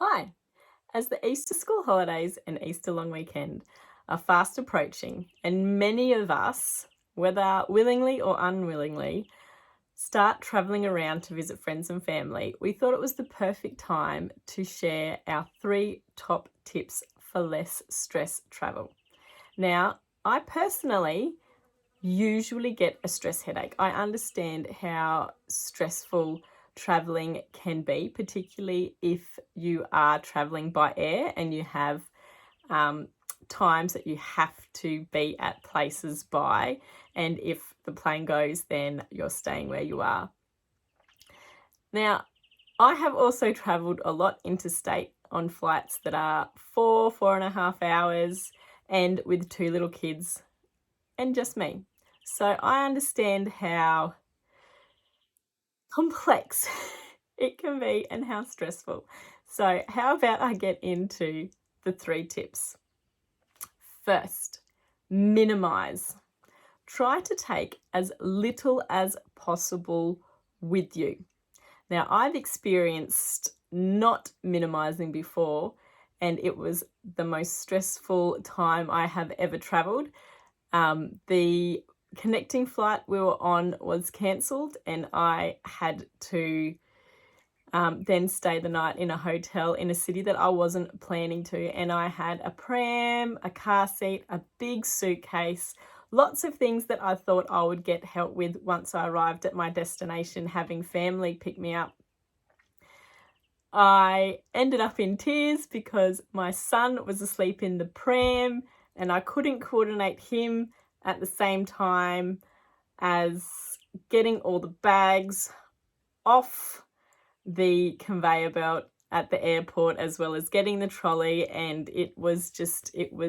Hi! As the Easter school holidays and Easter long weekend are fast approaching, and many of us, whether willingly or unwillingly, start travelling around to visit friends and family, we thought it was the perfect time to share our 3 top tips for less stress travel. Now, I personally usually get a stress headache. I understand how stressful traveling can be, particularly if you are traveling by air and you have um, times that you have to be at places by, and if the plane goes, then you're staying where you are. Now, I have also traveled a lot interstate on flights that are 4.5 hours, and with 2 little kids and just me. So I understand how complex it can be and how stressful. So, how about I get into the 3 tips? First, minimize. Try to take as little as possible with you. Now, I've experienced not minimizing before, and it was the most stressful time I have ever traveled. The connecting flight we were on was cancelled, and I had to then stay the night in a hotel in a city that I wasn't planning to. And I had a pram, a car seat, a big suitcase, lots of things that I thought I would get help with once I arrived at my destination, having family pick me up. I ended up in tears because my son was asleep in the pram and I couldn't coordinate him at the same time as getting all the bags off the conveyor belt at the airport, as well as getting the trolley. And it was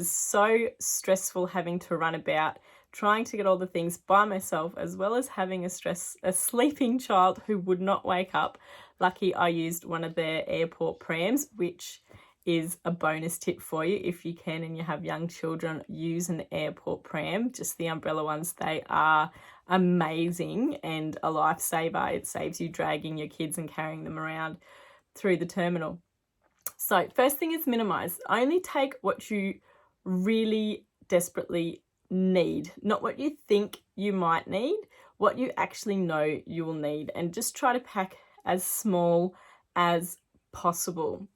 so stressful having to run about trying to get all the things by myself, as well as having a sleeping child who would not wake up. Lucky I used one of their airport prams, which is a bonus tip for you. If you can and you have young children, use an airport pram, just the umbrella ones. They are amazing and a lifesaver. It saves you dragging your kids and carrying them around through the terminal. So first thing is minimize. Only take what you really desperately need, not what you think you might need, what you actually know you will need, and just try to pack as small as possible.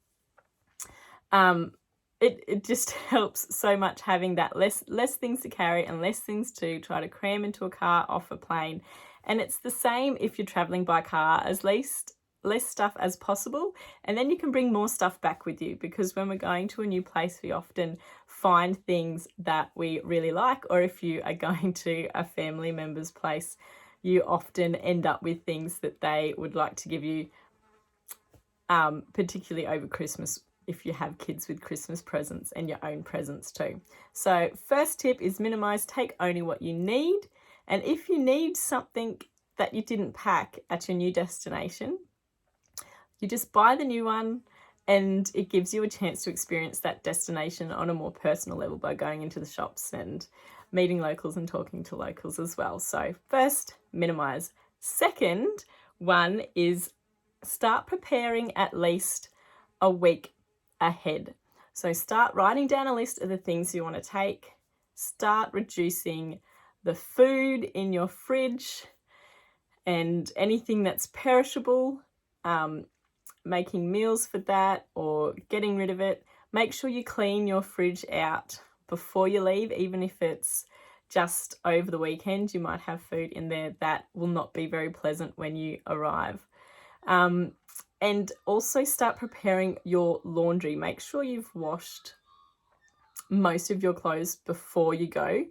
It just helps so much having that less things to carry and less things to try to cram into a car off a plane. And it's the same if you're traveling by car, as least less stuff as possible, and then you can bring more stuff back with you, because when we're going to a new place we often find things that we really like, or if you are going to a family member's place you often end up with things that they would like to give you, particularly over Christmas if you have kids, with Christmas presents and your own presents too. So first tip is minimize, take only what you need. And if you need something that you didn't pack at your new destination, you just buy the new one, and it gives you a chance to experience that destination on a more personal level by going into the shops and meeting locals and talking to locals as well. So first, minimize. Second one is start preparing at least a week ahead. So start writing down a list of the things you want to take. Start reducing the food in your fridge and anything that's perishable, making meals for that or getting rid of it. Make sure you clean your fridge out before you leave, even if it's just over the weekend. You might have food in there that will not be very pleasant when you arrive. And also start preparing your laundry. Make sure you've washed most of your clothes before you go,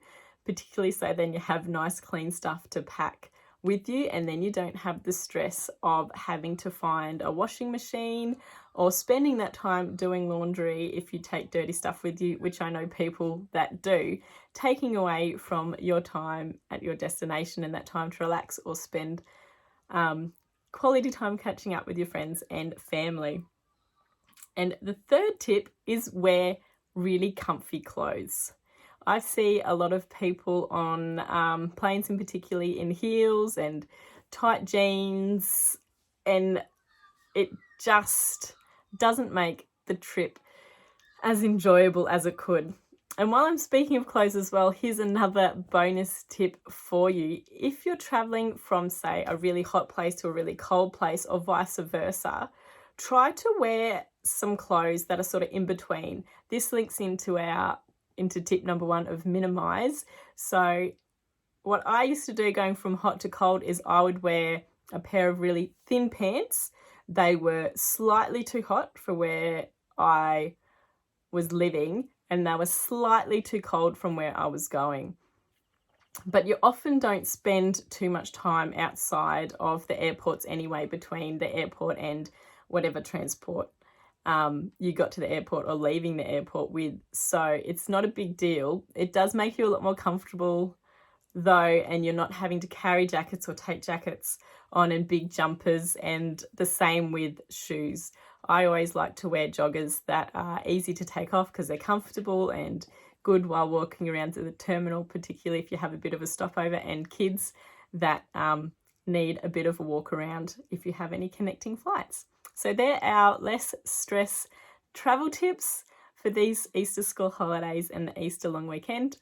particularly so then you have nice clean stuff to pack with you, and then you don't have the stress of having to find a washing machine or spending that time doing laundry if you take dirty stuff with you, which I know people that do, taking away from your time at your destination and that time to relax or spend quality time catching up with your friends and family. And the third tip is wear really comfy clothes. I see a lot of people on planes, in particularly in heels and tight jeans, and it just doesn't make the trip as enjoyable as it could. And while I'm speaking of clothes as well, here's another bonus tip for you. If you're traveling from, say, a really hot place to a really cold place or vice versa, try to wear some clothes that are sort of in between. This links into tip number 1 of minimize. So what I used to do going from hot to cold is I would wear a pair of really thin pants. They were slightly too hot for where I was living, and they were slightly too cold from where I was going. But you often don't spend too much time outside of the airports anyway, between the airport and whatever transport you got to the airport or leaving the airport with. So it's not a big deal. It does make you a lot more comfortable though, and you're not having to carry jackets or take jackets on and big jumpers, and the same with shoes. I always like to wear joggers that are easy to take off because they're comfortable and good while walking around to the terminal, particularly if you have a bit of a stopover, and kids that need a bit of a walk around if you have any connecting flights. So they're our less stress travel tips for these Easter school holidays and the Easter long weekend.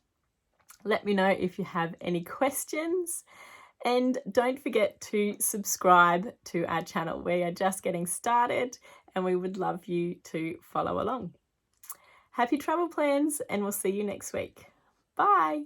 Let me know if you have any questions, and don't forget to subscribe to our channel. We are just getting started and we would love you to follow along. Happy travel plans, and we'll see you next week. Bye.